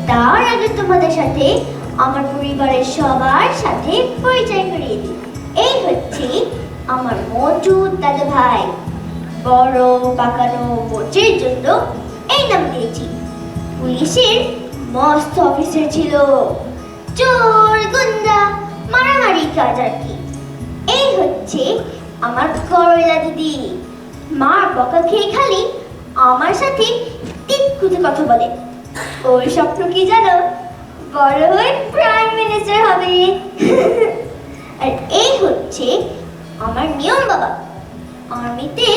তার আগে তোমাদের সাথে আমার পরিবারের সবার সাথে পরিচয় করিয়ে দিই। এই হচ্ছে আমার মোটু দাদা ভাই। বড় পাকানো মোচের জন্য এই নাম দিয়েছি। পুলিশের মস্ত অফিসার ছিল, চোর গুন্ডা মারামারি কাজ আর কি। এই হচ্ছে আমার করলা দিদি। মার বকা খেয়ে খালি আমার সাথে টিটকুতে কথা বলে। ওর স্বপ্ন কি জানো? বড় হয়ে প্রাইম মিনিস্টার হবে। আর এই হচ্ছে আমার নিয়ম বাবা, আর্মিতে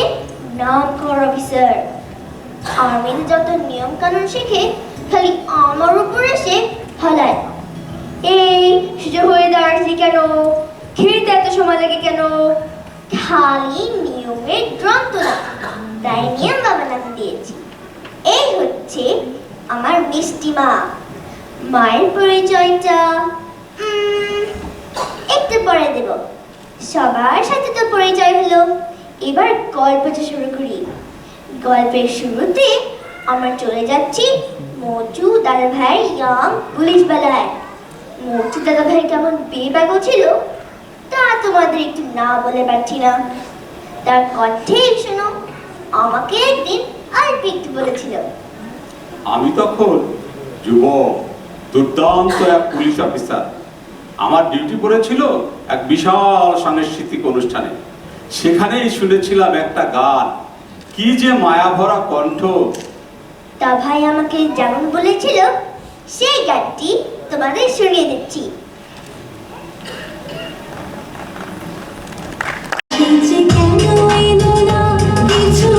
নাম করা অফিসার। আর্মিতে যত নিয়ম কানুন শেখে খালি আমার উপর এসে হালায়। এই সোজা হয়ে দাঁড়াচ্ছি কেন? খেতে এত সময় লাগে কেন? খালি নিয়মের যন্ত্রণা, তাই নিয়ম বাবা নাম দিয়েছি। এই হচ্ছে আমার মিষ্টি মা। মায়ের পরিচয়টা একটু পরে দেব। সবার সাথে তো পরিচয় হলো, এবার গল্পটা শুরু করি। গল্পের শুরুতে আমরা চলে যাচ্ছি মোচু দাদা ভাই ইয়াং পুলিশ বেলায়। মোচু দাদা ভাই কেমন বেবাগো ছিল তা তোমাদের একটু না বলে পারছি না। তার কণ্ঠে শোনো, আমাকে একদিন আরবি একটু বলেছিল। আমি তখন যুবক, দুর্দান্ত এক পুলিশ অফিসার। আমার ডিউটি পড়েছিল এক বিশাল সাংস্কৃতিক অনুষ্ঠানে। সেখানেই শুনেছিলাম একটা গান, কি যে মায়াভরা কণ্ঠ। তা ভাই আমাকে যেমন বলেছিল সেই গানটি তোমাদের শুনিয়ে দিচ্ছি। কেন এলো না কিছু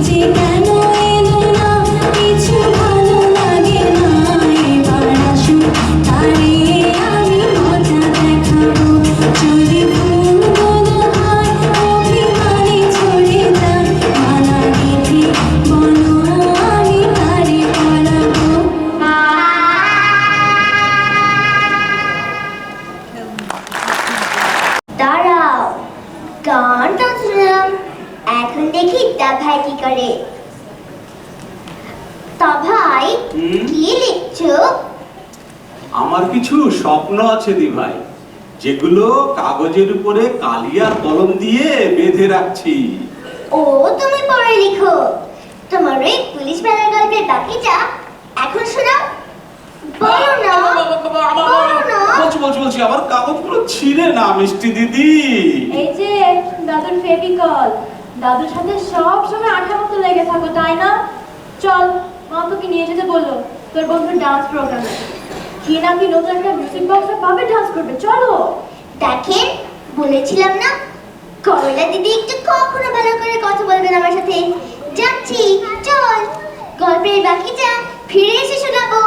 যে কেন এলো না কিছু ভালো লাগে না এবার আসুন তারে আমি মজা দেখাবো যদি ভুল হয় অভিমানে ছড়ে যায় মালা গেঁথে বলো আমি তারে পড়াবো দাঁড়াও, গান তো শুনলাম, এখন দেখি তা ভাই কি করে। তা ভাই হুম? কি লিখছো? আমার কিছু স্বপ্ন আছে দি ভাই, যেগুলো কাগজের উপরে কালি আর কলম দিয়ে বেঁধে রাখছি। ও তুমি পড়ে লিখো। তোমার ওই পুলিশ বেলার গল্পের বাকিটা এখন শোনাও। বলো না, বলো না। বলছি আমার কাগজগুলো ছিঁড়ে না মিষ্টি দিদি। এই যে দাদুর ফেভিকল, দাদুর সাথে সব সময় আঠার মতো লেগে থাকো তাই না? চল, মা তোকে নিয়ে যেতে বললো তোর বন্ধুর ডান্স প্রোগ্রামে। কি নাকি নতুন একটা মিউজিক বক্সে পাবে ডান্স করবে, চলো। দেখেন, বলেছিলাম না কমলা দিদি একটু কখনো ভালো করে কথা বলবেন আমার সাথে। যাচ্ছি, চল, গল্পের বাকিটা ফিরে এসে শোনাবো।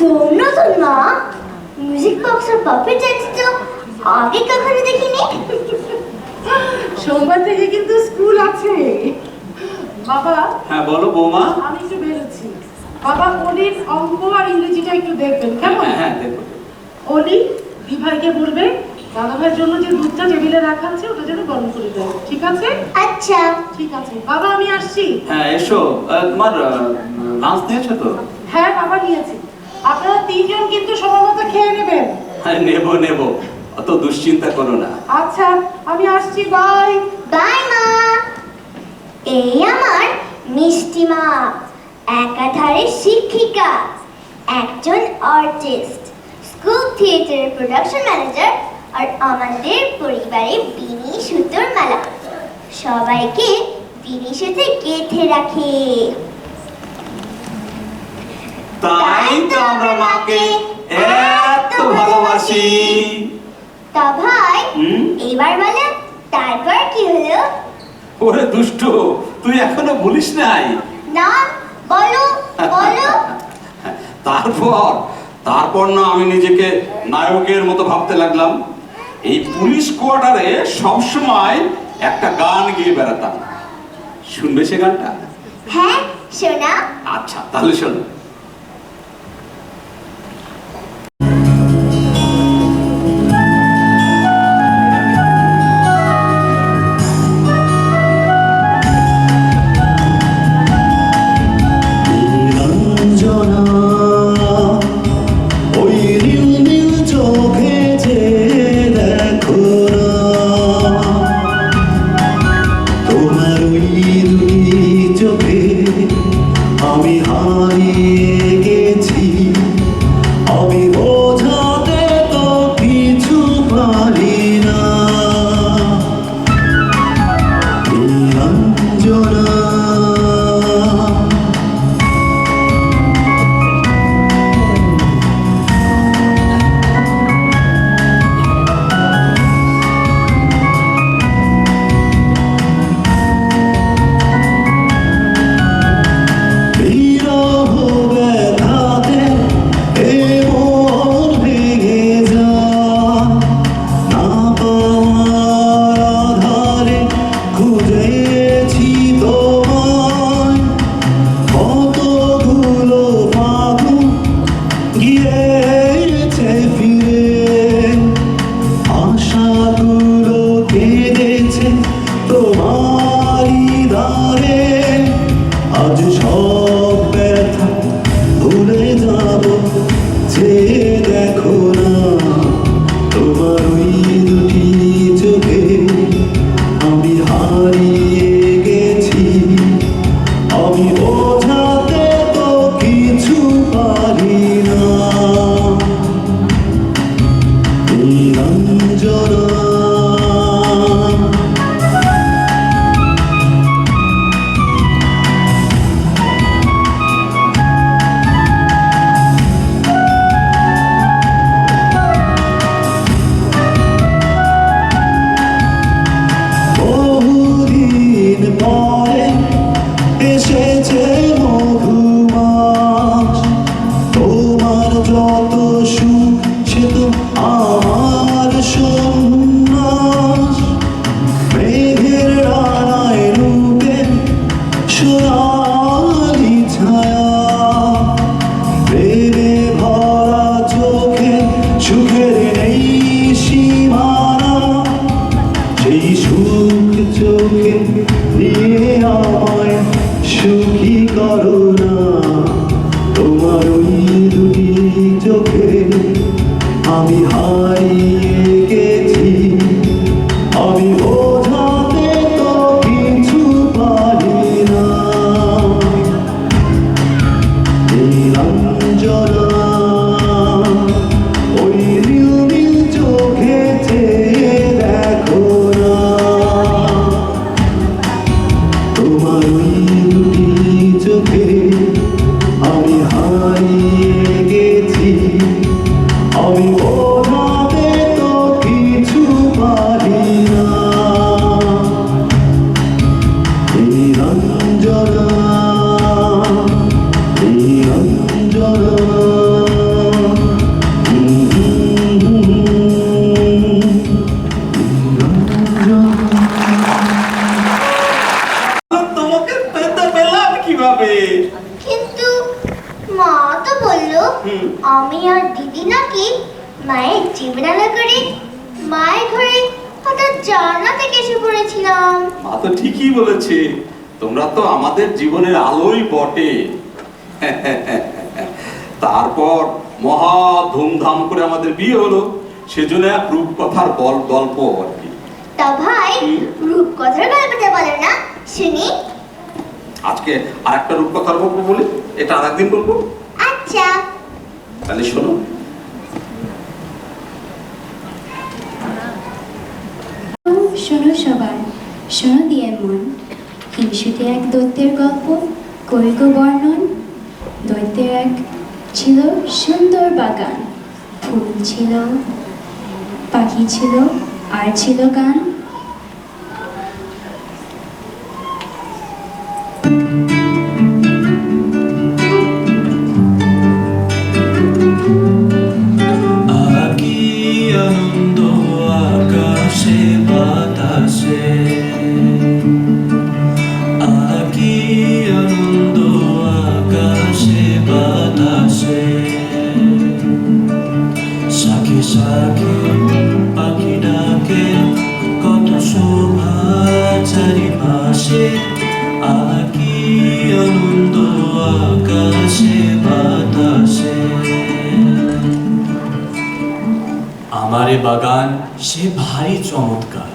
একদম নতুন মা, মিউজিক বক্স আর পাপেট ডান্স তো আগে কখনো দেখিনি। সোমবার থেকে কিন্তু স্কুল আছে বাবা। হ্যাঁ বলো বৌমা। আমি একটু বেরোচ্ছি বাবা। অলির অঙ্ক আর ইংরেজিটা একটু দেখবেন কেমন? হ্যাঁ হ্যাঁ দেখো। অলি দিভাইকে বলবে দাদা ভাইয়ের জন্য যে দুধটা টেবিলে রাখা আছে ওটা যেন গরম করে দেয়, ঠিক আছে? আচ্ছা ঠিক আছে বাবা, আমি আসছি। হ্যাঁ এসো। তোমার লাঞ্চ নিয়েছো তো? হ্যাঁ বাবা নিয়েছি। আপনারা তিনজন কিন্তু সময় মতো খেয়ে নেবেন। হ্যাঁ নেবো নেবো, অত দুশ্চিন্তা করো না। আচ্ছা আমি আসছি, বাই। বাই মা। এই আমার মিষ্টি মা, একাধারে শিক্ষিকা, একজন আর্টিস্ট, স্কুল থিয়েটারের প্রোডাকশন ম্যানেজার, আর আমাদের পরিবারে বিনি সুতোর মালা। সবাইকে বিনি সুতে গেঁথে রাখে। তাই তো আমরা মাকে এত ভালোবাসি। তা ভাই, হুম? এবার বলো তারপর কি হলো? ওরে দুষ্ট, তুই এখনো বলিস নাই? না, বলো বলো। তারপর না আমি নিজেকে নায়কের মতো ভাবতে লাগলাম। এই পুলিশ কোয়ার্টারে সবসময় একটা গান গেয়ে বেড়াতাম। শুনবে সে গানটা? হ্যাঁ শোনা। আচ্ছা তাহলে শোনো। কিন্তু মা তো বললো হুম। আমি আর দিদি নাকি মায়ের জীবনালা করে মায়ের ঘরে হঠাৎ জানা থেকে এসে পড়েছিলাম। মা তো ঠিকই বলেছে, তোমরা তো আমাদের জীবনের আলোই বটে। তারপর মহা ধুমধাম করে আমাদের বিয়ে হলো, সেজন্য এক রূপকথার গল্প আর কি। তা ভাই হুম। রূপকথার গল্পটা বলো না শুনি। আজকে আর একটা রূপকথার গল্প বলি, এটা আর একদিন বলবো। আচ্ছা। তাহলে শোনো। শোনো সবাই, শোনো দিয়ে মন, হিংসুতে এক দৈত্যের গল্প, করিগ বর্ণন। দৈত্যের এক ছিল সুন্দর বাগান, ফুল ছিল, পাখি ছিল, আর ছিল গান। আকি আনন্দ আকাশে বাতাসে, আকি আনন্দ আকাশে বাতাসে, শাখে শাখে পাখি ডাকে, কত শোভা চারিপাশে, আকি আনন্দ আকাশে বাতাসে। আমার এ বাগান সে ভারী চমৎকার,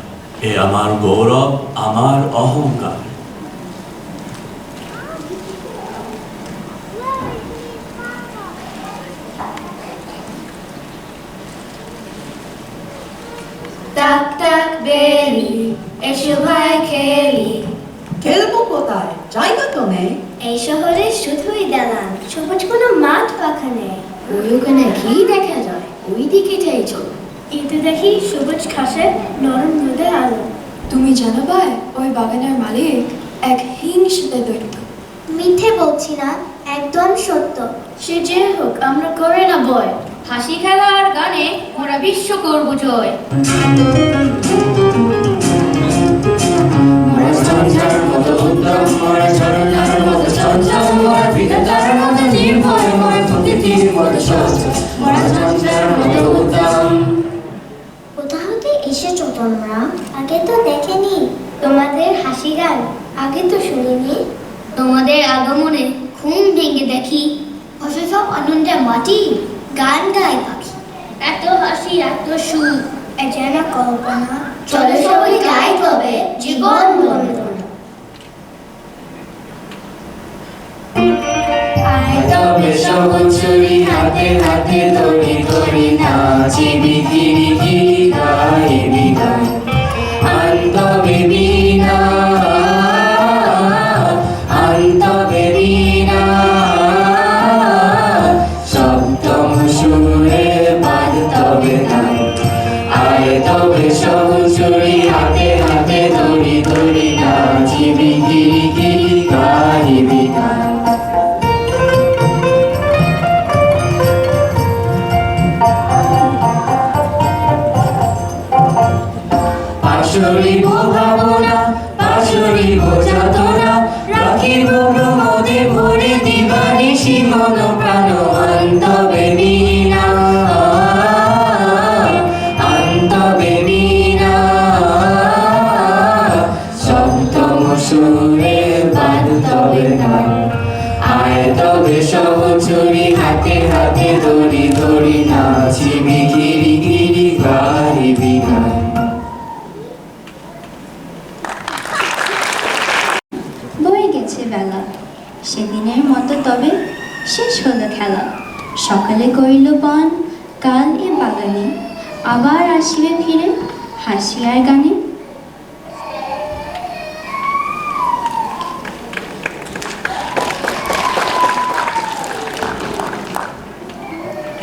এ আমার গৌরব, আমার অহংকার। তাক তাক বেলি, এসো ভাই খেলি। খেলবো কোথায়? জায়গা তো নেই। এই শহরে শুধুই দালান, সবুজ কোনো মাঠ পাখা নেই। ওই ওখানে ঘি দেখা যায়, ওই দিকে যাই চলো। এতে দেখি সবুজ ঘাসের নরম রোদের আলো। তুমি জানো ভাই, ওই বাগানের মালিক এক হিংসুটে দৈত্য। মিথ্যে বলছি না, একদম সত্য। সে যে হোক, আমরা করে না ভয়, হাসি খেলা আর গানে ওরা বিশ্ব করবো জয়। মোরা ঝঞ্ঝার মতো উদ্যম, মোরা ঝরনার মতো চঞ্চল, মোরা বিধাতার মতো নির্ভয়, মোরা প্রকৃতির মতো সচল, মোরা ঝঞ্ঝার মতো উদ্যম। কোথা হতে এসেছো তোমরা? আগে তো দেখেনি। তোমাদের হাসি গান আগে তো শুনিনি। তোমাদের আগমনে ঘুম ভেঙে দেখি, অথচ আনন্দে মাটি গান গায় পাখি, এত হাসি এত সুর। এ যেন কল্পনা। চলো সবাই গাই তবে জীবন বন্দনা। আয় তবে সবুজ চুরি হাতে হাতে দড়ি দড়ি, নাচিবি গিরি গিরি গাইবি গান। আন্তবে বীণা, আন্তবে বীণা, সপ্তম সুরে বাদ তবে গান। আয় তবে সবুজ চুরি হাতে হাতে দড়ি দড়ি, নাচিবি গিরি গিরি গাইবি গান। পাশরিব ভাবনা, পাশরিব যাতনা, রাখিব প্রমোদে ভরে দিবানিশি মন প্রাণ। অন্তবে বীণা, অন্তবে বীণা, সপ্তম সুরে বাদ তবে গান। আয় তবে সবুজ চুরি হাতে হাতে দড়ি দড়ি, নাচিবি গিরি গিরি গাইবি গান। বয়ে গেছে বেলা, সেদিনের মতো তবে শেষ হলো খেলা। সকালে করিল পান, কাল এ বাগানে আবার আসিবে ফিরে, হাসি আর গানে।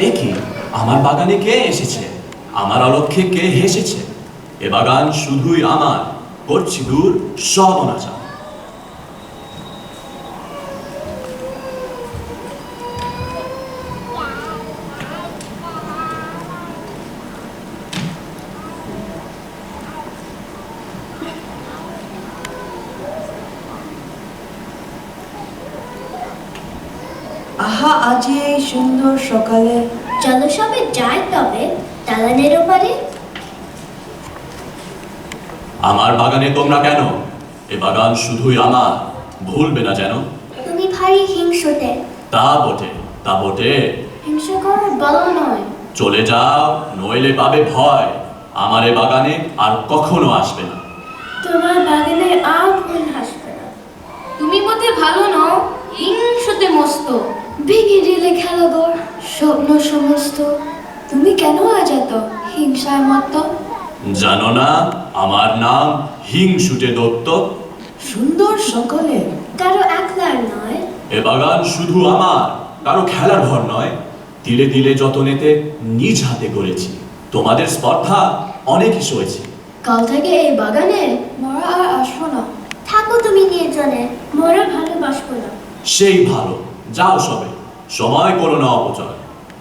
এ কি, আমার বাগানে কে এসেছে? আমার অলক্ষ্যে কে হেসেছে? এ বাগান শুধুই আমার, করছি দূর সব অনাচার। আহা আজি এই সুন্দর সকালে। চলো সবে যাই তবে দালানের ওপারে। আমার বাগানে তোমরা কেন? এ বাগান শুধুই আমার, ভুলবে না যেন। তুমি ভারী হিংসুটে। তা বটে, তা বটে। হিংসা করার বলো নয়। চলে যাও, নইলে পাবে ভয়। আমার এ বাগানে আর কখনো আসবে না। তোমার বাগানে আর ফুল হাসবে না। তুমি বোধে ভালো নও, হিংসুতে মস্ত। ভেঙে দিলে খেলাঘর স্বপ্ন সমস্ত। তুমি কেন আজ এত হিংসায় মত্ত? জানো না আমার নাম হিংসুটে দত্ত? সুন্দর সকালে। কারো একলার নয়। এ বাগান শুধু আমার, কারো খেলার ঘর নয়। তিলে তিলে যতনেতে নিজ হাতে করেছি। তোমাদের স্পর্ধা অনেক সয়েছি। কাল থেকে এই বাগানে মরা আর আসবো না। থাকো তুমি নির্জনে, মরা ভালোবাসবো না। সেই ভালো, যাও সবে, সময় করো না অপচয়।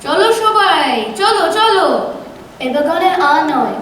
চলো সবাই, চলো চলো। এ বাগানে আর নয়।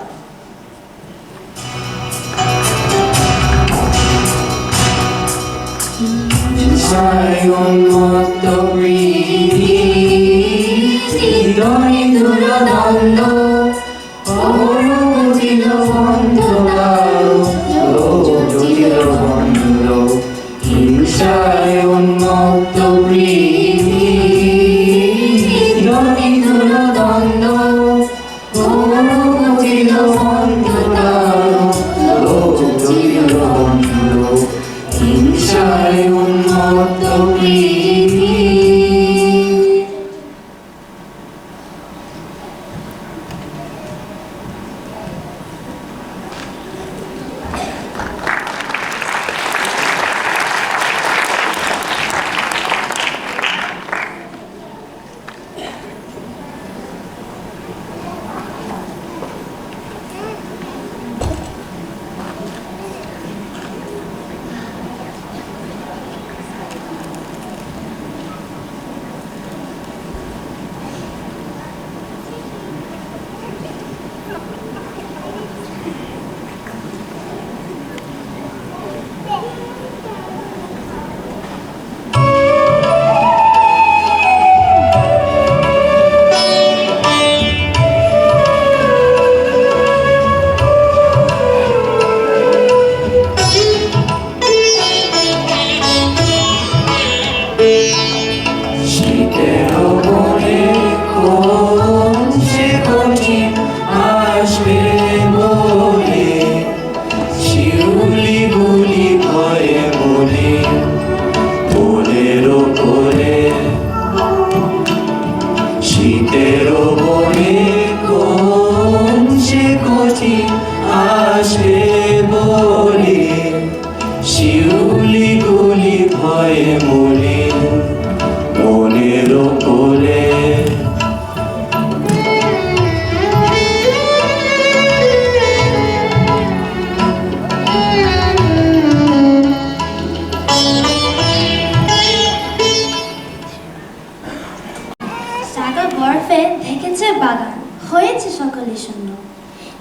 সাগর বরফে ঢেকেছে বাগান, হয়েছে সকলে শূন্য।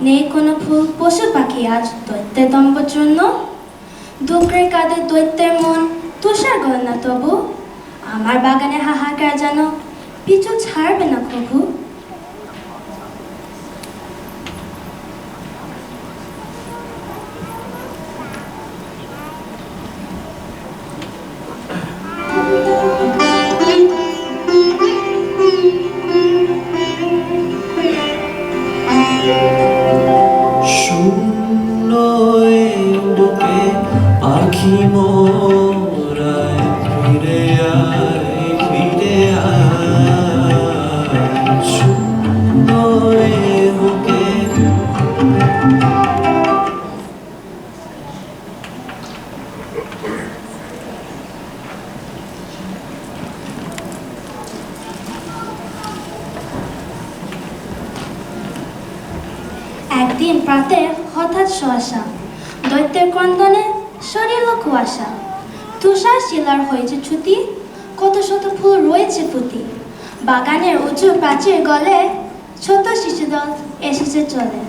নেই কোনো ফুল, পশু পাখি আজ দৈত্যের দম্পচূর্ণ। দুঃখের কাঁধে দৈত্যের মন, তুষার গণনা তবু। আমার বাগানে হাহাকার যেন পিছু ছাড়বে না কভু। শূন্য বুকে পাখি মোরায়, ফিরে আয়, ফিরে আয়। শূন্য বুকে একদিন প্রাতে হঠাৎ শোয়াশা, দৈত্যের ক্রন্দনে শরীর কুয়াশা। তুষার শিলার হয়েছে ছুটি, কত শত ফুল রয়েছে ফুটি। বাগানের উঁচু প্রাচীর গলে ছোট শিশুদল এসেছে চলে।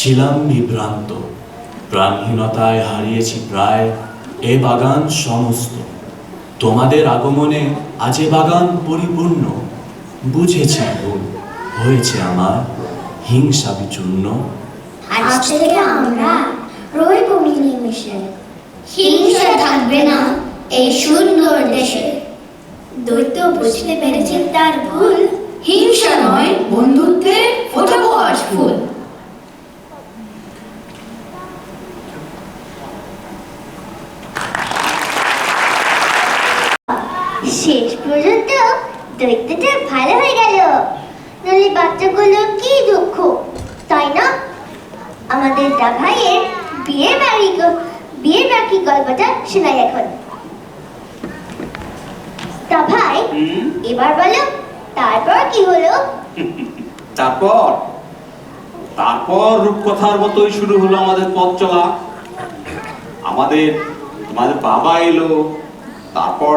ছিলাম বিভ্রান্ত, প্রাণহীনতায় হারিয়েছি প্রায় এ বাগান সমস্ত। তোমাদের আগমনে আজ এ বাগান পরিপূর্ণ। বুঝেছি ভুল হয়েছে আমার, হিংসা বিচূর্ণ। আজ থেকে আমরা রইব মিলেমিশে, হিংসা থাকবে না এই সুন্দর দেশে। দৈত্য বুঝতে পেরেছেন তার ভুল, হিংসা নয় বন্ধুত্বে ফোটাবো আজ ফুল। শেষ পর্যন্ত দৈত্যটা ভালো হয়ে গেল, নইলে বাচ্চাগুলো কি দুঃখ, তাই না? আমাদের দা ভাইয়ের বিয়ের বাকি গল্পটা শোনাই এখন। তা ভাই, এবার বলো তারপর কি হলো? তারপর তারপর রূপকথার মতোই শুরু হলো আমাদের পথ চলা। আমাদের বাবা এলো, তারপর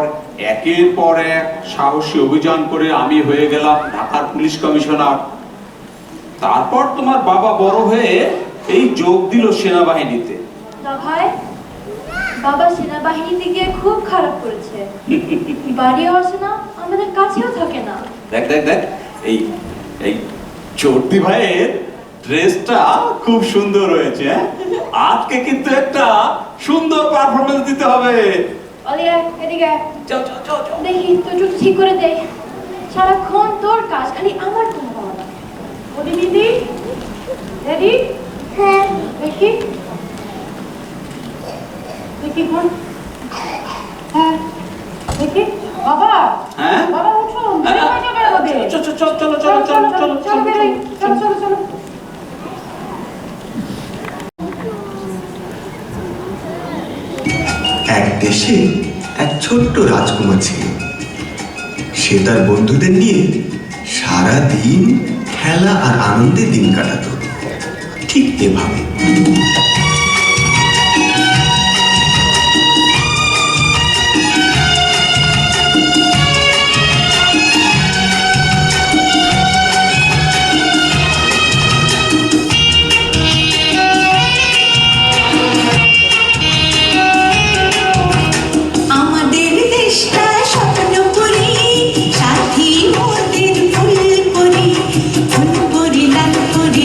একের পর এক সাহসী অভিযান করে আমি হয়ে গেলাম ঢাকার পুলিশ কমিশনার। তারপর তোমার বাবা বড় হয়ে এই যোগ দিল সেনাবাহিনীতে। না ভাই, বাবা সেনাবাহিনীতে গিয়ে খুব খারাপ করেছে। বাড়িও আসে না, আমাদের কাছেও থাকে না। দেখ দেখ দেখ, এই এই চর্তি ভাইয়ের ড্রেসটা খুব সুন্দর হয়েছে। আজকে কিন্তু একটা সুন্দর পারফরমেন্স দিতে হবে। অলিয়া এদিকে চল চল চল চল। দেখি তো জুতো ঠিক করে দে। সারাক্ষণ তোর কাজ, খালি আমার কোনো হওয়া না। ওদি দিদি রেডি? হ্যাঁ। দেখি দেখি কোন, হ্যাঁ দেখি। বাবা, হ্যাঁ বাবা উঠুন, দেরি হয়ে যাবে আমাদের। চল চল চল চলো চলো চলো চলো চলো বেরোই, চলো চলো চলো। এক দেশে এক ছোট্ট রাজকুমার ছিল। সে তার বন্ধুদের নিয়ে সারা দিন খেলা আর আনন্দে দিন কাটাতো, ঠিক এভাবে। আমাদের দেশটা স্বপ্নপুরী, সাথী মোদের ফুলপুরি। ফুলপুরি লাল পুরি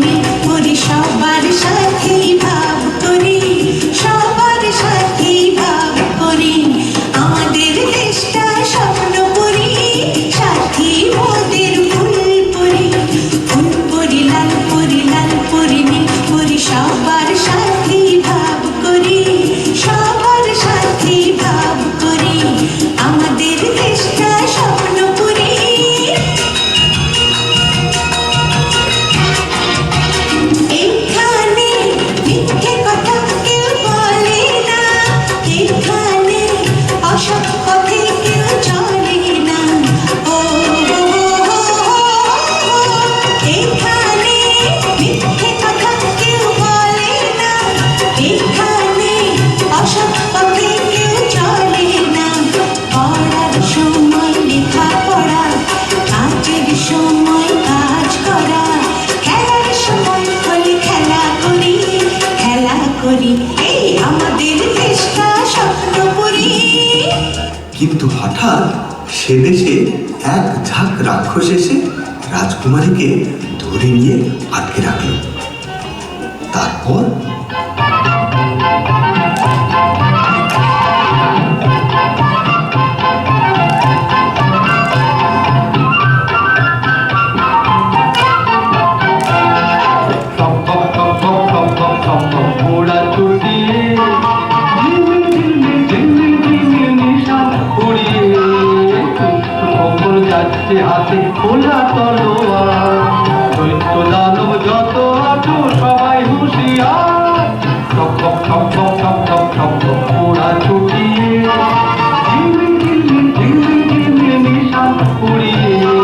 নীল পুরি, সবার সাথেই ভাব করি, সবার সাথেই ভাব করি। আমাদের দেশটা স্বপ্নপুরী, সাথী মোদের ফুলপুরি। ফুলপুরি লাল পুরি নীল পুরি, সবার সাথেই ভাব করি, সবার সাথেই ভাব করি। আমাদের দেশটা স্বপ্নপুরী। এখানে মিথ্যে কথা কেউ বলে না, এখানে অসৎ পথে কেউ চলে না। ও এখানে মিথ্যে কথা কেউ বলে না, এখানে অসৎ পথে কেউ চলে না। পড়ার সময় লেখাপড়া, কাজের সময় কাজ করা, খেলার সময় হলে খেলা করি, খেলা করি। এই আমাদের দেশটা স্বপ্নপুরী। কিন্তু হঠাৎ সে দেশে এক ঝাঁক রাক্ষস এসে রাজকুমারীকে ধরে নিয়ে আটকে রাখল। তারপর হাতে খোলা তলোয়ার, দৈত্য দানব যত আছো সবাই হুঁশিয়ার। ঠক ঠক ঠক ঠক ঠক ঠক ঠক ঠক ওরা ছুটিয়ে, ঝিলমিল ঝিলমিল ঝিলমিল ঝিলমিল নিশান উড়িয়ে।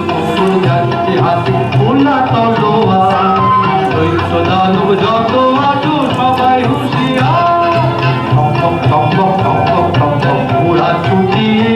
কখন যাচ্ছে হাতে খোলা তলোয়ার, দৈত্য দানব যত আছো সবাই হুঁশিয়ার। ঠক ঠক ঠক ঠক ঠক ঠক ঠক ঠক ওরা ছুটিয়ে।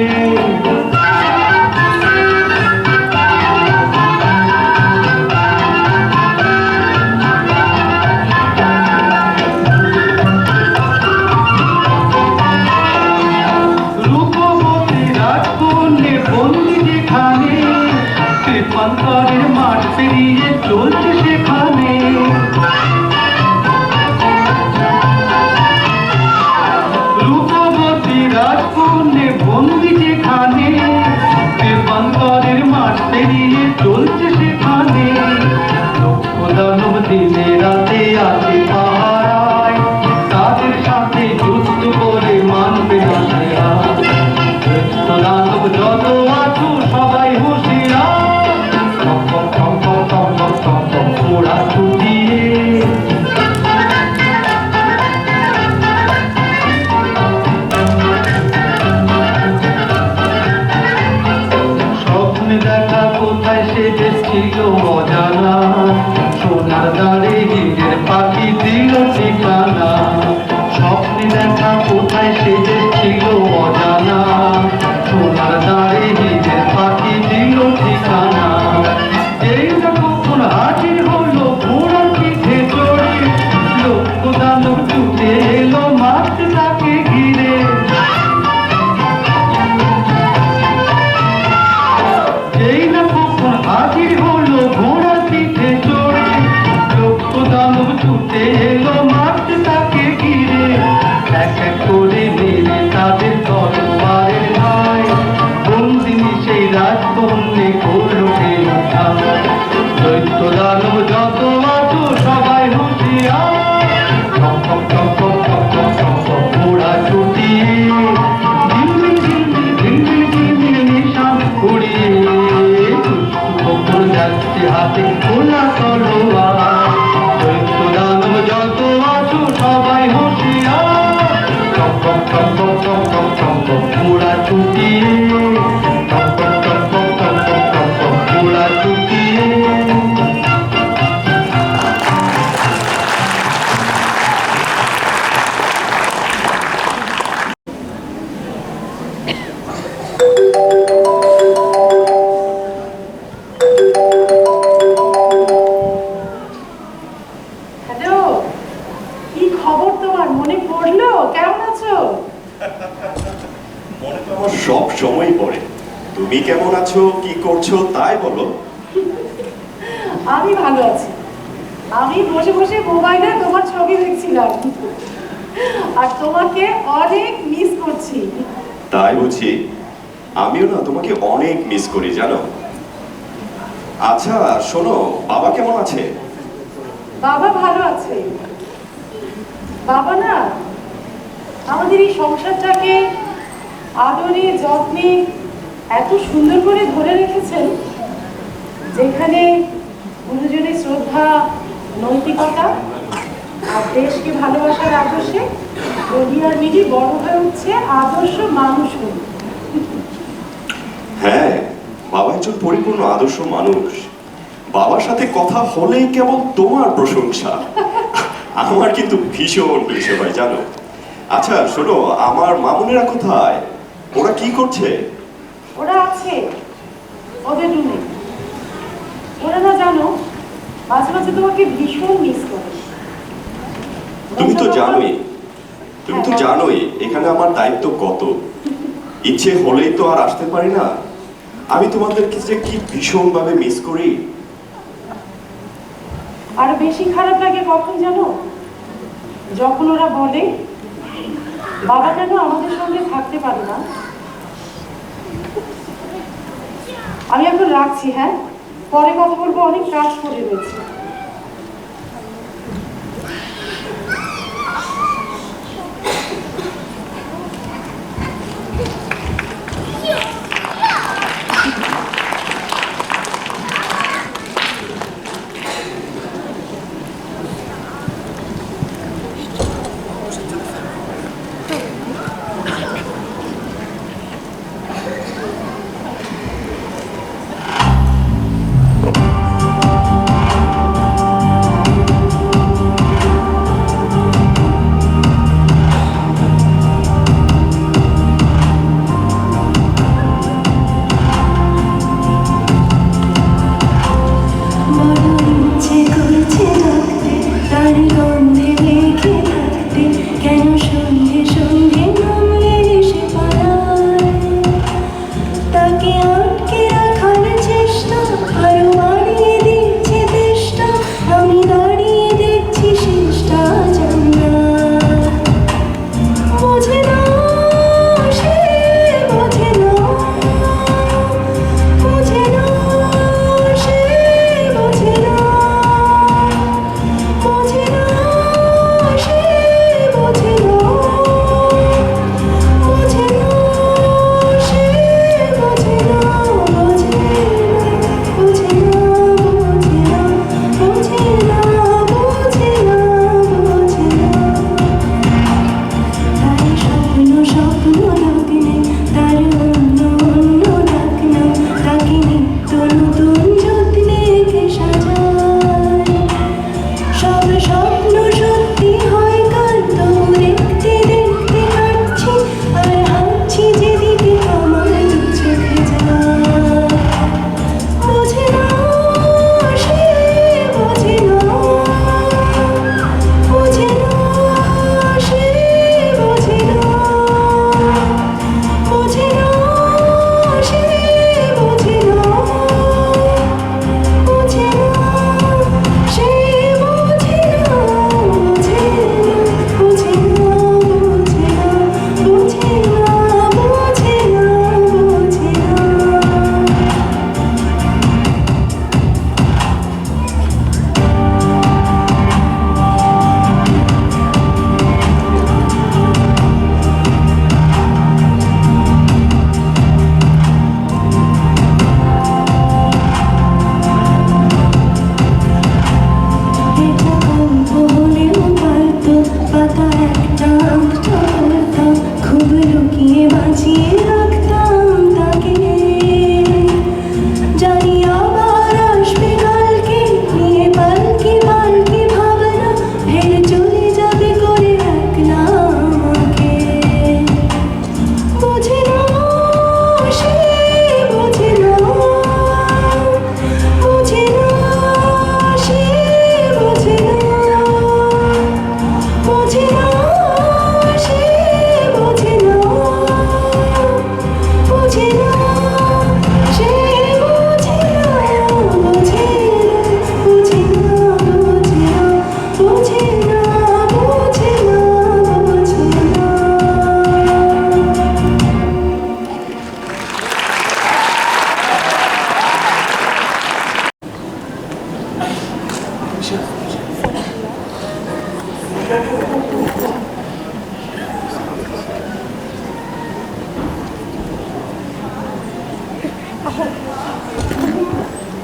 টক টক টক টক টক টক পোড়া চুটিয়ে টক টক টক টক টক টক টক টক পোড়া চুটিয়ে হ্যালো, কি খবর তোমার? মনে পড়লো? কেমন আছো? মনে তো আমার সব সময় পড়ে। তুমি কেমন আছো, কি করছো তাই বলো। আমি ভালো আছি। আমি বসে বসে মোবাইলে তোমার ছবি দেখছিলাম আর তোমাকে অনেক মিস করছি। তাই বুঝি, আমিও না তোমাকে অনেক মিস করি জানো। আচ্ছা শোনো, বাবা কেমন আছে? বাবা ভালো আছে। বাবা না আমাদের এই সংসারটাকে আদরে যত্নে এত সুন্দর করে ধরে রেখেছেন, যেখানে গুরুজনের শ্রদ্ধা, নৈতিকতা আর দেশকে ভালোবাসার আদর্শে গড়িয়ার মিলি বড় হয়ে উঠছে আদর্শ মানুষ হয়ে। হ্যাঁ, বাবা একজন পরিপূর্ণ আদর্শ মানুষ। বাবার সাথে কথা হলেই কেবল তোমার প্রশংসা। আমার কিন্তু ভীষণ হিসেবে হয় জানো। আচ্ছা শোনো, আমার মামুনেরা কোথায়? ওরা কি করছে? ওরা আছে ওদের রুমে। ওরা না জানো মাঝে মাঝে তোমাকে ভীষণ মিস করে। তুমি তো জানোই এখানে আমার দায়িত্ব কত। ইচ্ছে হলেই তো আর আসতে পারি না। আমি তোমাদেরকে যে কি ভীষণ ভাবে মিস করি। আর বেশি খারাপ লাগে কখন জানো? যখন ওরা বলে বাবা যেন আমাদের সঙ্গে থাকতে পারে না। আমি এখন রাখছি, হ্যাঁ, পরে কথা বলবো, অনেক কাজ করে রয়েছে।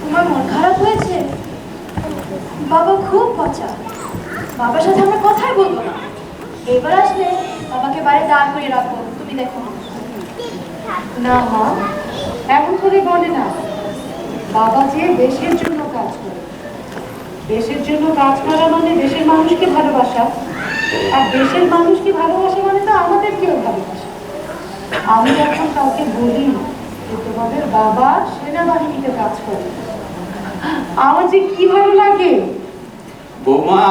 তোমার মন খারাপ হয়েছে? বাবা খুব পচা, বাবার সাথে আমরা কথাই বলবো না। এবার আসলে বাবাকে বাইরে দাঁড় করিয়ে রাখবো, তুমি দেখো। না মা, এমন করে বলে না। বাবা যে দেশের জন্য কাজ করে, দেশের জন্য কাজ করা মানে দেশের মানুষকে ভালোবাসা, আর দেশের মানুষকে ভালোবাসা মানে তো আমাদেরকেও ভালোবাসা। আমি যখন কাউকে বলি যে তোমাদের বাবা সেনাবাহিনীতে কাজ করে, আমার যে কি ভালো লাগে। বৌমা,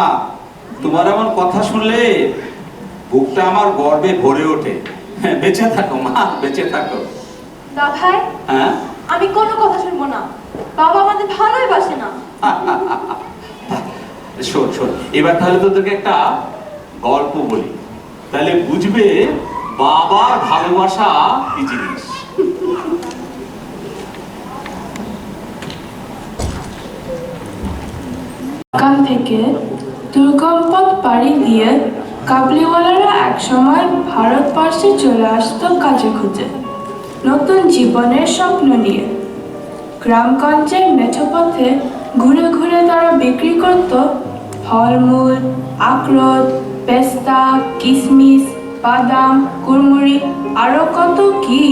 তোমার এমন কথা শুনলে বুকটা আমার গর্বে ভরে ওঠে। বেঁচে থাকো মা, বেঁচে থাকো। দাদাই, হ্যাঁ, আমি কোনো কথা শুনবো না। বাবা আমাদের ভালোই বাসে না। শোন শোন, এবার তাহলে তোদেরকে একটা গল্প বলি, তাহলে বুঝবে বাবার ভালোবাসা কি জিনিস। এখান থেকে দুর্গম পথ পাড়ি দিয়ে কাবলিওয়ালারা একসময় ভারতবর্ষে চলে আসতো কাজে খুঁজে, নতুন জীবনের স্বপ্ন নিয়ে। গ্রামগঞ্জের মেঠো পথে ঘুরে ঘুরে তারা বিক্রি করত ফলমূল, আখরোট, পেস্তা, কিশমিশ, বাদাম, কুড়মুড়ি, আরো কত কি।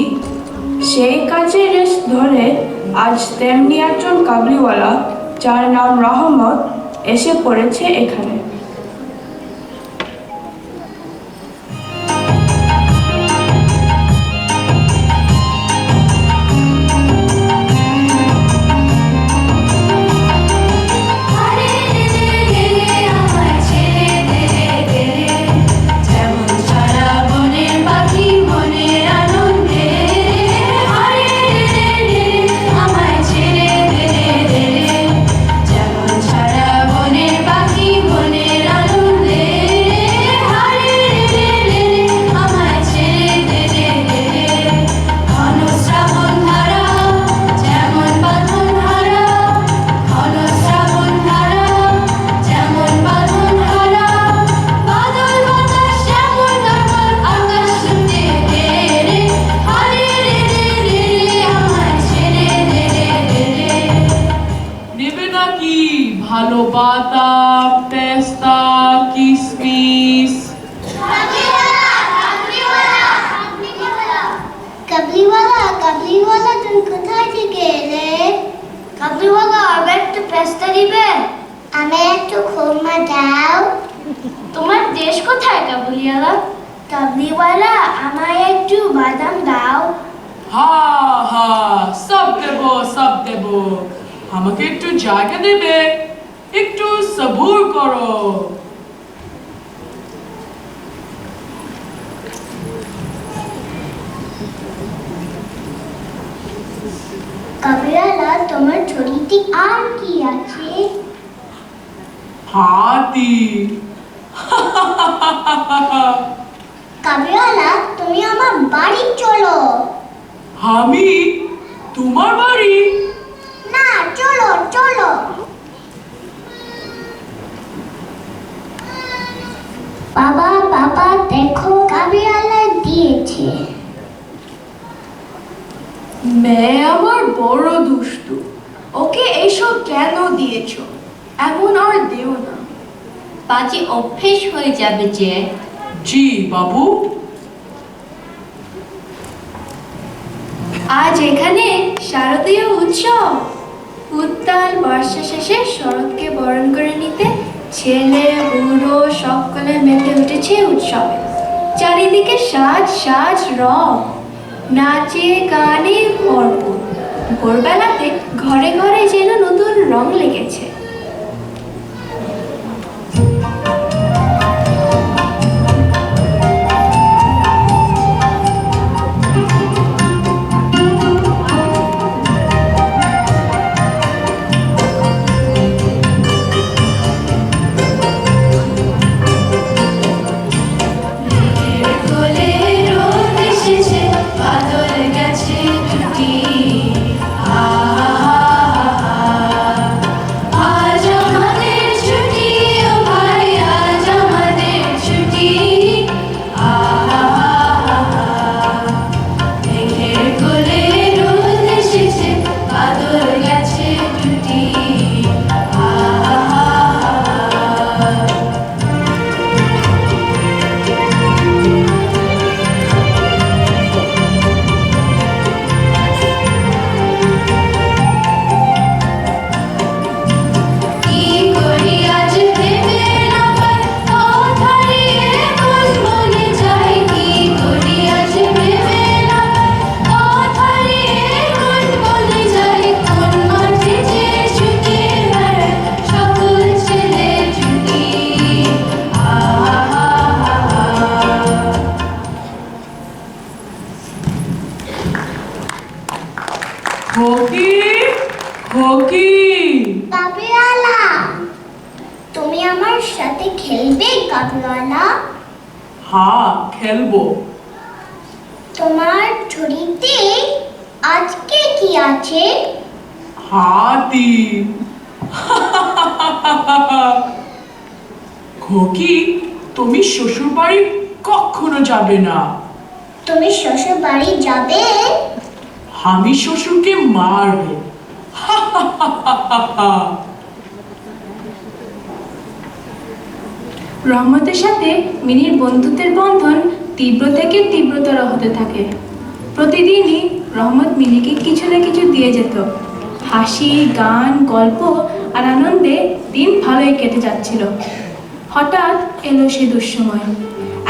সেই কাজের রেশ ধরে আজ তেমনি একজন কাবলিওয়ালা, যার নাম রহমত, এসে পড়েছে এখানে। ভালো বাদাম, পেস্তা, কিশমিশ। কাবলিওয়ালা তুমি কোথায় থেকে এলে? কাবলিওয়ালা, আমি একটু পেস্তা দিবে? আমি একটু খুরমা দাও। তোমার দেশ কোথায় কাবলিওয়ালা? কাবলিওয়ালা, আমায় একটু বাদাম দাও। হ্যাঁ হ্যাঁ, সব দেবো সব দেবো। আমাকে একটু জায়গা দেবে, একটু সবুর করো। কাবলিওয়ালা, তোমার ঝুড়িতে আর কি আছে? হাতি। কাবলিওয়ালা, তুমি আমার বাড়ি চলো। আমি তোমার বাড়ি? না, চলো চলো। বাবা বাবা, দেখো কাবলিওয়ালা দিয়েছে। মেয়ে আমার বড় দুষ্টু, ওকে এইসব কেন দিয়েছো? এমন আর দিও না, পাজি অভ্যেস হয়ে যাবে যে। জি বাবু। আজ এখানে শারদীয় উৎসব। উত্তাল বর্ষা শেষে শরৎকে বরণ করে নিতে ছেলে বুড়ো সকলে মেতে উঠেছে উৎসবে। চারিদিকে সাজ সাজ রং, নাচে গানে ভরপুর। ভোরবেলাতে ঘরে ঘরে যেন নতুন রং লেগেছে। আ খোকি কাবলিওয়ালা, তুমি আমার সাথে খেলবে কাবলিওয়ালা? হ্যাঁ খেলবো। তোমার ঝুড়িতে আজকে কি আছে? হাতি। খোকি, তুমি শ্বশুর বাড়ি কখনো যাবে না। তুমি শ্বশুর বাড়ি যাবে? আমি শ্বশুরকে মারবো। রহমতের সাথে মিনির বন্ধুত্বের বন্ধন তীব্র থেকে তীব্রতর হতে থাকে। প্রতিদিনই রহমত মিনিকে কিছু না কিছু দিয়ে যেত। হাসি, গান, গল্প আর আনন্দে দিন ভালোই কেটে যাচ্ছিল। হঠাৎ এলো সে দুঃসময়।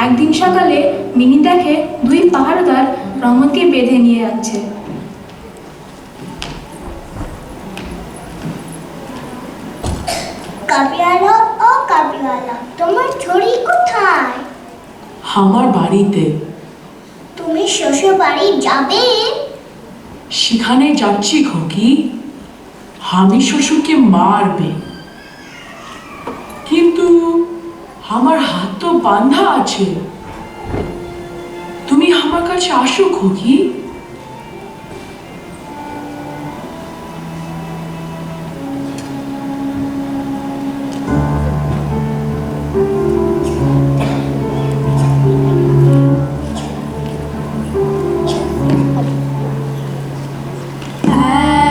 একদিন সকালে মিনি দেখে দুই পাহাড়দার রহমতকে বেঁধে নিয়ে যাচ্ছে। কাবলিওয়ালা, ও কাবলিওয়ালা, তোমার ঝুড়ি কোথায়? আমার বাড়িতে। তুমি শ্বশুর বাড়ি যাবে? সেখানে যাচ্ছি খোকি। আমি শ্বশুরকে মারবে, কিন্তু আমার হাত তো বাঁধা আছে। তুমি আমার কাছে আসো খোকি।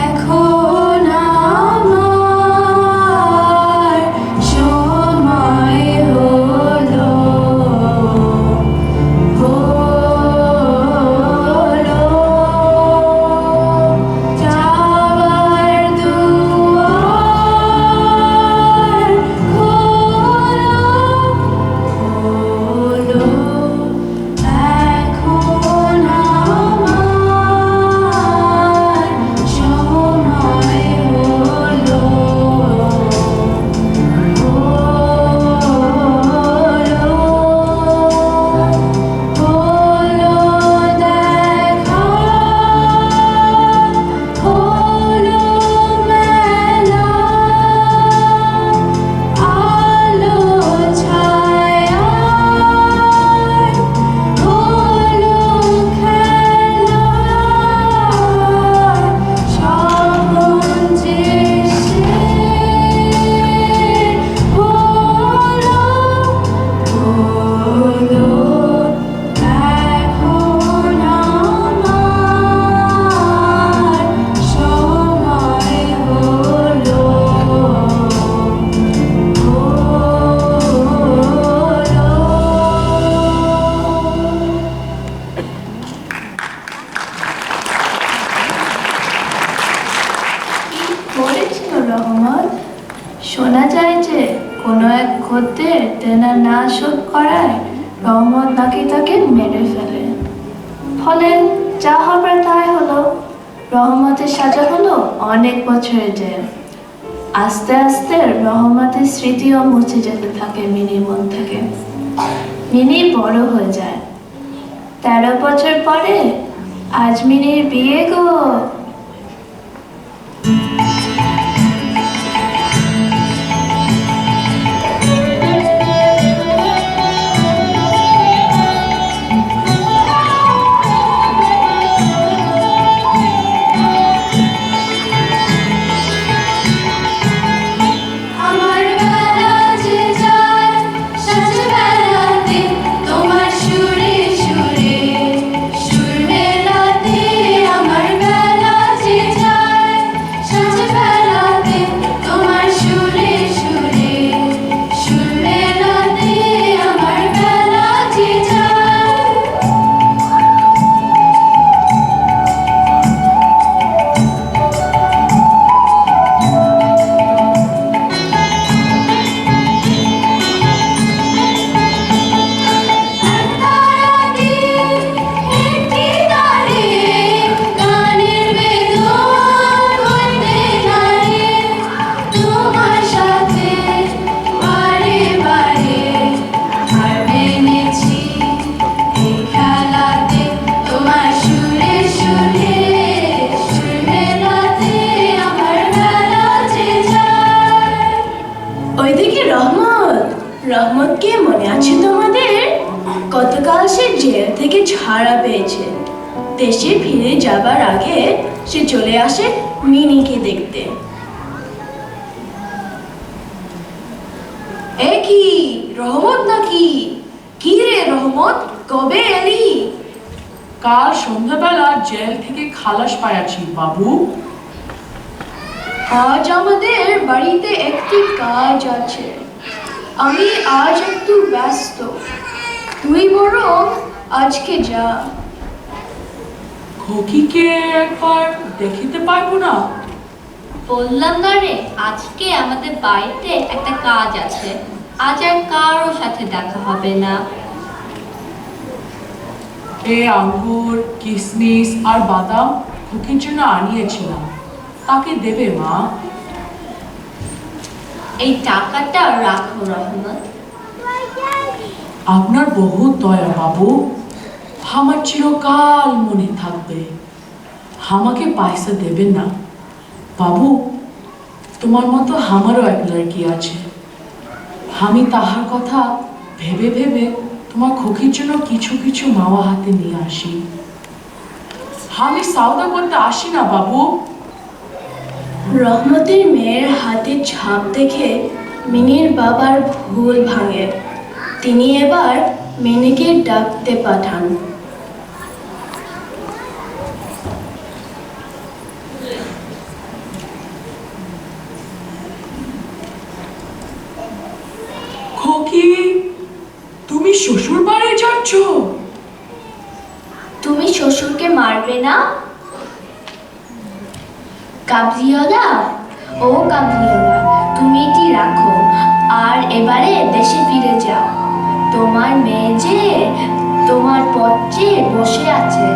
এখন আমার সময় হলো, যাওয়ার দুয়ার খোলো। এখন আমার সময় হলো, হলো দেখা, হলো মেলা, আলো ছায়ায় হলো খেলা, স্বপন যে হলো, হলো এখন আমার সময় হলো, করেছিল রহমত? শোনা যায় যে কোনো এক খদ্দের দেনা না শোধ করায় রহমত নাকি তাকে মেরে ফেলে। ফলে যা হবার তাই হলো। রহমতের সাজা হলো অনেক বছরের জেল। আস্তে আস্তে রহমতের স্মৃতিও মুছে যেতে থাকে মিনির মন থেকে। মিনি বড় হয়ে যায়। 13 বছর পরে আজ মিনির বিয়ে গো। আমার বেলা যে যায় সাজে বেলাতে, তোমার সুরে সুরে সুর মেলাতে, আমার বেলা রহমতকে মনে আছে তোমাদের? গতকাল সে জেল থেকে ছাড়া পেয়েছে। দেশে ফিরে যাবার আগে সে চলে আসে মিনিকে দেখতে। এ কি রহমত নাকি? কি রে রহমত, কবে এলি? কাল সন্ধ্যাবেলা জেল থেকে খালাস পাইয়াছি বাবু। আজ আমাদের বাড়িতে একটি কাজ আছে। আমি আজ একটু ব্যস্ত, তুই বরং আজকে যা। খোকিকে একবার দেখিতে পাইব না? বললাম না রে, আজকে আমাদের বাড়িতে একটা কাজ আছে। আজ আর কারোর সাথে দেখা হবে না। এ আঙ্গুর, কিশমিশ আর বাদাম খোকির জন্য আনিয়েছিলাম, তাকে দেবে মা। এই টাকাটা রাখো রহমত। আপনার বহুত দয়া বাবু, আমার চিরকাল মনে থাকবে। আমাকে পয়সা দেবেন না বাবু। তোমার মতো আমারও এক লড়কি আছে। আমি তাহার কথা ভেবে ভেবে তোমার খোকির জন্য কিছু কিছু মাওয়া হাতে নিয়ে আসি। আমি সওদা করতে আসি না বাবু। রহমতের মেয়ের হাতের ছাপ দেখে মিনির বাবার ভুল ভাঙে। তিনি এবার মিনিকে ডাকতে পাঠান। খোকি, তুমি শ্বশুর বাড়ি যাচ্ছ? তুমি শ্বশুরকে মারবে না? কাবলিওয়ালা, ও কাবলিওয়ালা, তুমি এটি রাখো আর এবারে দেশে ফিরে যাও। তোমার মেয়ে যে তোমার পথ চেয়ে বসে আছে।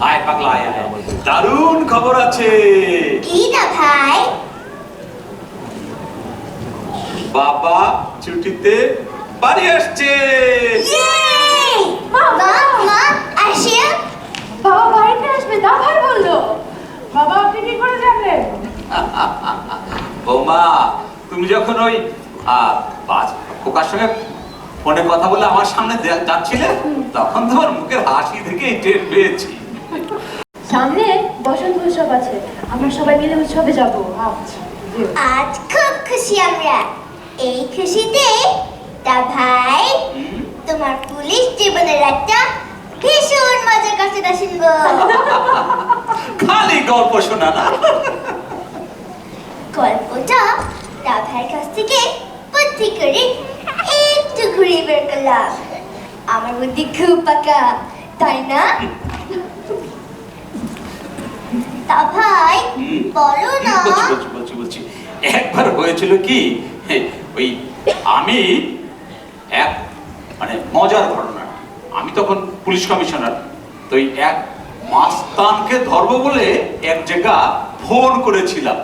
আয় পাগলা আয়, দারুণ খবর আছে। কি না ভাই? বাবা ছুটিতে বাড়ি আসছে। মা আসে? বাবা বাড়িতে আসবে, দা ভাই বললো। বাবা আপনি কি করে জানলেন? বৌমা, তুমি যখন ওই খোকার সঙ্গে ফোনে কথা বলে আমার সামনে যাচ্ছিলে, তখন তোমার মুখের হাসি থেকে টের পেয়েছি। সামনে বসন্ত উৎসব আছে, আমরা সবাই মিলে উৎসবে যাবো। আজ খুব খুশি আমরা। এই খুশিতে তা ভাই তোমার পুলিশ জীবনের একটা ভীষণ মজার কথাটা শুনবো। খালি গল্প শোনা না। গল্পটা রাধার কাছ থেকে বুদ্ধি করে একটু ঘুরে বের করলাম। আমার বুদ্ধি খুব পাকা, তাই না? তা ভাই বলো না। বলছি একবার হয়েছিল কি, ওই আমি এক মানে মজার ঘটনা, আমি তখন পুলিশ কমিশনার, তো এক মাস্তানকে ধরবো বলে এক জায়গা ফোন করেছিলাম।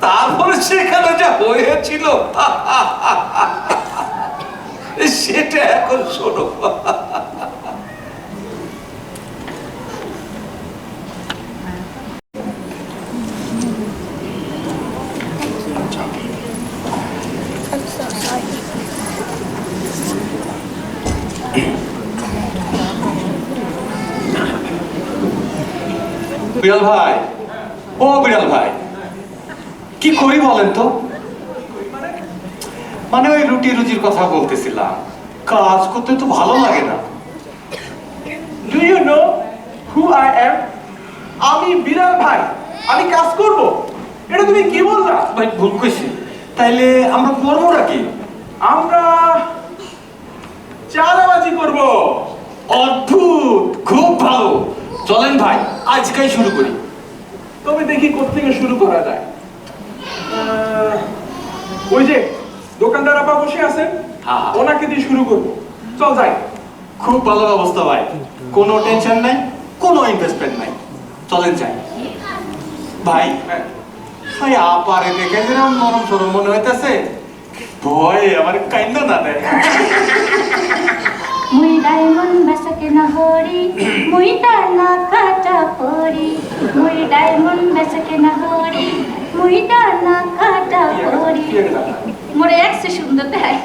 তারপরে সেখানে যা হয়েছিল সেটা এখন শোনো। বিড়াল ভাই, ও বিড়াল ভাই, কি করি বলেন তো? মানে ওই রুটি রুজির কথা বলতেছিলাম, কাজ করতে তো ভালো লাগে না। Do you know who I am? আমি বিড়াল ভাই, আমি কাজ করব? এটা তুমি কি বললা? ভাই ভুল কইছি, তাইলে আমরা করবোটা কি? আমরা চাঁদাবাজি করব। অদ্ভুত, খুব ভালো। চলেন ভাই, আজকেই শুরু করি। তবে দেখি কোত্থেকে শুরু করা যায়। ওই যে দোকানদার আপা বসে আছেন, ওনাকে দিয়ে শুরু করব। চল যাই। খুব ভালো ব্যবস্থা ভাই, কোনো টেনশন নাই, কোনো ইনভেস্টমেন্ট নাই। চলেন যাই ভাই। ভাই আপারে দেখে যেরকম নরম সরম মনে হইতেছে, ভয় আমার কাইন্দ না দেয়। মুই ডায়মন্ড বেসকে না হরি, মুই তার না কাটা পরি। মুই ডায়মন্ড বেসকে না হরি, মুই তার না কাটা পরি। মোরে একসে সুন্দর দেয়।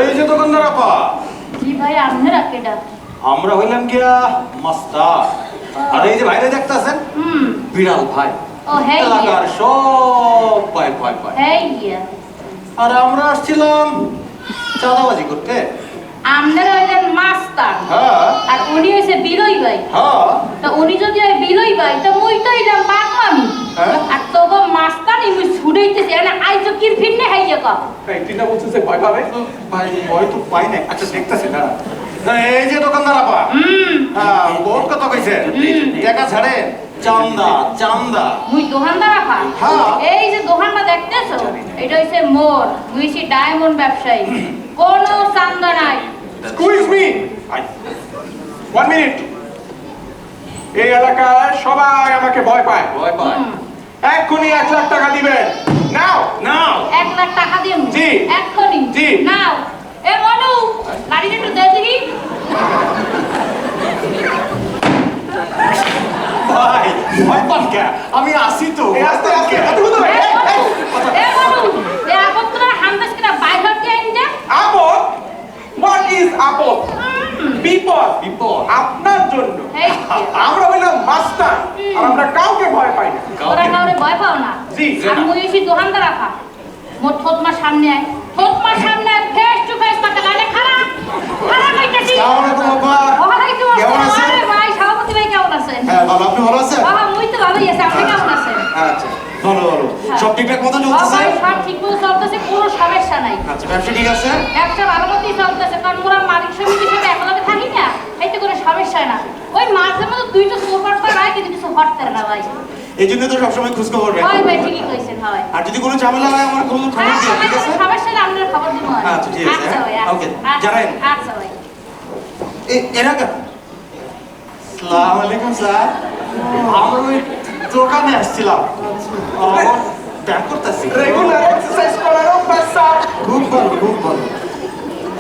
এই যে দোকানদার আপা, জি ভাই, আপনারা কেডা? আমরা হইলাম গিয়া মাস্টার। আর এই যে ভাইরা দেখতাছেন, বিড়াল ভাই। ও হ্যাঁ, এলাকার সব পায় পায় পায়। হ্যাঁ ইয়া। আর আমরা আসছিলাম চাঁদাবাজি করতে। আপনারা হইলেন মাস্টার, হ্যাঁ, আর উনি হইছে বিলই ভাই। হ্যাঁ, তো উনি যদি হয় বিলই ভাই, তো মুই তো হইলাম বাগমামি। আর তোগো মাস্টারই মুই ছুড়াইতেছি, এনে আইছো কির ফিরনে হাইয়া কা। এই তিনটা বলছে যে ভয় পাবে। ভাই ভয় তো পাই না। আচ্ছা দেখতাছি না। এই যে দোকানদার আপা, হ্যাঁ, কোন কথা কইছে? টাকা ছাড়ে চান্দা চান্দা। মুই দোকানদার আপা, এই যে দোকানটা দেখতেছো, এটা হইছে মোর। মুই হইছি ডায়মন্ড ব্যবসায়ী, কোনো চান্দা নাই। Excuse me, 1 minute. এই এলাকায় সবাই আমাকে ভয় পায়। ভয় পায়। এক্ষুনি 1 লাখ টাকা দিবেন। নাও নাও। 1 লাখ টাকা দিম? জি। এক্ষুনি? জি। নাও। এ মনু, গাড়িটা একটু দে দেখি। ভাই ভয় পান কে? আমি আসি তো। আস্তে আস্তে এত কথা ভাই। এ মনু, এ আপদ তোরা হামদাস কিনা বাইরে দিয়ে আইন দে। আপদ? হোয়াট ইজ আপদ? বিপদ। বিপদ আপনার জন্য। এই আমরা হইলাম মাস্টার, আর আমরা কাউকে ভয় পাই না। তোরা কাউরে ভয় পাও না? জি। আমি মুই হইছি দোকানদার আপা। মোর থতমার সামনে আয়, থতমার সামনে ফেস টু ফেস কথা গালে খারাপ খারাপ হইতাছি। আসসালামু আলাইকুম আপা। ওয়ালাইকুম কেমন আসসালাম। আছেন? আরে ভাই, সভাপতি ভাই কেমন আছেন? হ্যাঁ ভালো, আপনি ভালো আছেন? বাবা মুই তো ভালোই আছি, আপনি কেমন আছেন? আচ্ছা ভালো ভালো। সব ঠিকঠাক মতো চলতেছে? ভাই সব ঠিক মতো চলতেছে, কোনো সমস্যা নাই। আচ্ছা ব্যবসা ঠিক আছে? ব্যবসা ভালো মতোই চলতেছে, কারণ মোরা মালিক সমিতি হিসেবে একলগে থাকি না, এতে কোনো সমস্যা না। ওই মাঝে মধ্যে দুইটা সুপার পার হয়, কিন্তু কিছু হটতে না ভাই। এই জন্য তো সবসময় খোঁজ খবর রাখি। হয় ভাই, ঠিকই কইছেন। হয়, আর যদি কোনো ঝামেলা হয় আমার খবর দিন, ঠিক আছে? সমস্যা নেই, আপনার খবর দিব। আচ্ছা ঠিক আছে। আচ্ছা ভাই, ওকে আচ্ছা জানেন আচ্ছা ভাই। এরা কা আসসালামু আলাইকুম স্যার। আমরা ওই দোকানে আসছিলাম, ব্যায়াম করতেছি। রেগুলার এক্সারসাইজ করার অভ্যাস স্যার। খুব ভালো খুব ভালো।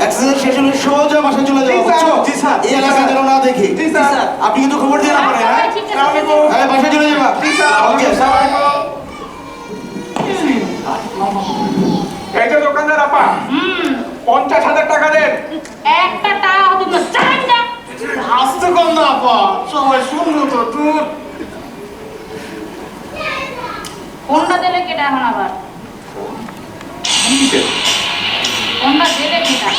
এক্সারসাইজ শেষ হলে সোজা বাসায় চলে যাবো। জি স্যার। এই এলাকা যেন না দেখি। জি স্যার। আপনি কিন্তু খবর দিয়ে রাখবেন। হ্যাঁ হ্যাঁ, বাসায় চলে যাবা। জি স্যার। Okay sir. এই যে দোকানদার আপা, 50,000 টাকা দেন। একটা টাকা দিব চাই না। আসতে কম না আপা, সবাই শুনলো তো। তুই কোনটা দিলে কেটা এখন আবার? কোনটা দিলে কেটা?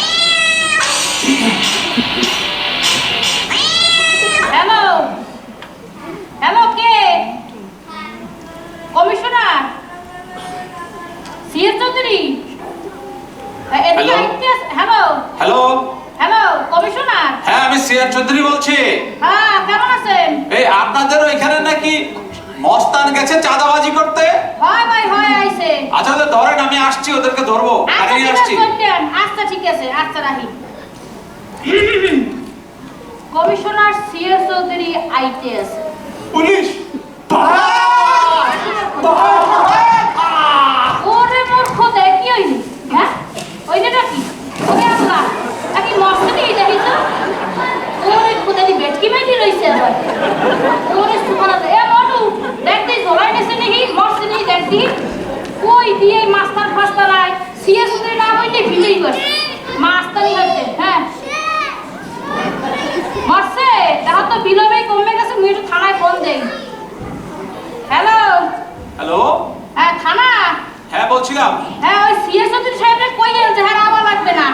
গেছে চাঁদাবাজি করতে? হয় ভাই হয় আইছে। আচ্ছা তো ধরেন, আমি আসছি, ওদেরকে ধরবো। আচ্ছা আমি ঠিক আসছি। আছে, আচ্ছা ঠিক আছে, আচ্ছা রাহি। কমিশনার সিএস চৌধুরী আইতে আছে। পুলিশ ওরে মূর্খ দেখ কি হইনি, হ্যাঁ ওইটা কি? ওরে আল্লাহ, নাকি মস্ত নিয়ে দেখিস? ওরে খুদানি বেটকি বেটি রইছে আবার। ওরে সুবহানাল্লাহ, এ মটু দেখ দি জলাই নেছে নাকি মস্ত নিয়ে দেখ দি। কই দিয়ে মাস্টার ফাস্টার আয় সিএস চৌধুরী না হইলে ভিজেই করে মাস্টারই হচ্ছে। হ্যাঁ মরছে, দেখো তো বিলবেই কমে গেছে, মুই একটু থানায় ফোন দেই। হ্যালো হ্যালো, হ্যাঁ থানা। হ্যাঁ বলছিলাম। হ্যাঁ ওই সিএস চৌধুরী সাহেবকে কইয়েন যে হ্যাঁ আবার লাগবে না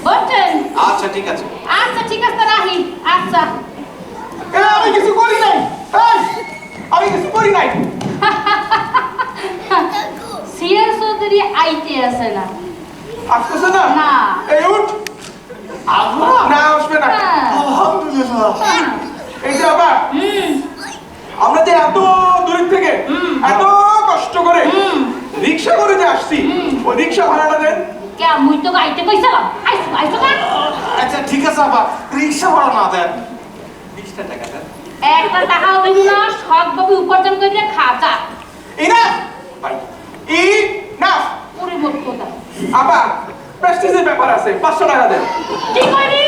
বলছেন। আচ্ছা ঠিক আছে। আচ্ছা ঠিক আছে রাহি। আচ্ছা আমি কিছু করি নাই, আমি কিছু করি নাই। সিএস চৌধুরী আইতে আছে না। আসতেছে না? না। এই উঠ। না আসবে না। আলহামদুলিল্লাহ। এই যে বাবা, আমরা যে এত দূর থেকে এত কষ্ট করে রিক্সা করে যে আসছি, ওই রিক্সা ভাড়াটা দেন। কে মুই তো গাইতে কইছিলাম আইছো আইছো না। আচ্ছা ঠিক আছে বাবা, রিক্সা ভাড়া না দেন, 20 টাকা দেন। একটা টাকাও দিব না, সৎভাবে উপার্জন করে খাতা। ইনাফ ভাই, ইনাফ। ওরে মোট কথা আবার প্রেস্টিজের ব্যাপার আছে, 500 টাকা দেন। কি কইলি?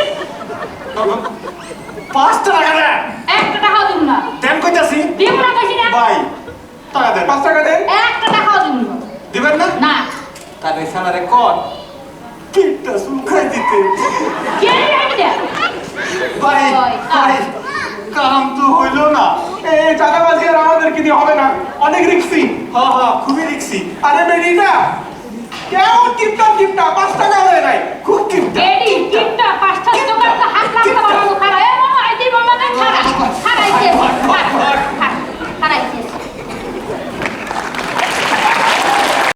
5 টাকা দেন। একটা টাকাও দিব না। দেন কইতাছি। দিব না কইছি না। ভাই টাকা দেন, 5 টাকা দেন। একটা টাকাও দিব না। দিবেন না? না। তাহলে সালারে কোন কিটা সুখাই দিতে। কে আইতে? ভাই ভাই কাম তো হইলো না। এই চাঁদাবাজি আর আমাদের কি দিয়ে হবে না, অনেক রিক্সি। হ্যাঁ হ্যাঁ খুবই রিক্সি। আরে বেরিটা কেমন কিপটা 5 টাকা দেয় নাই, খুব